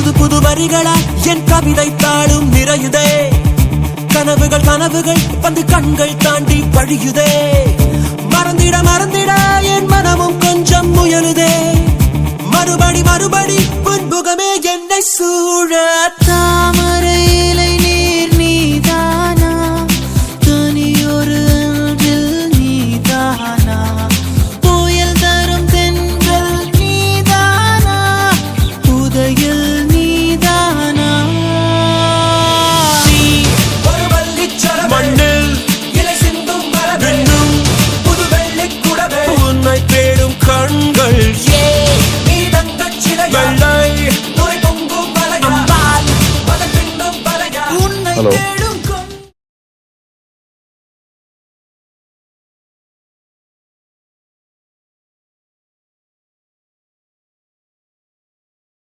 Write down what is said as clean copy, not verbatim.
புது புது வரிகளால் என் கவிதை தாளும் நிறையுதே. கனவுகள் கனவுகள் வந்து கண்கள் தாண்டி வழியுதே. மறந்திட மறந்திட என் மனமும் கொஞ்சம் முயலுதே. மறுபடி மறுபடி புன்புகமே என்னை சூழ. தாமரை இலை நீர் நீதானா, தனியொரு அன்பில் நீதானா, புயல் தரும் தென்றல் நீதானா, புதையல் நீதானா. நீ ஒரு வள்ளிச்சரம் மண்ணில் இலை சிந்தும் மரபென்னும் புது வெள்ளிக் குடவே உன்னை தேடும் கண்கள். Hello.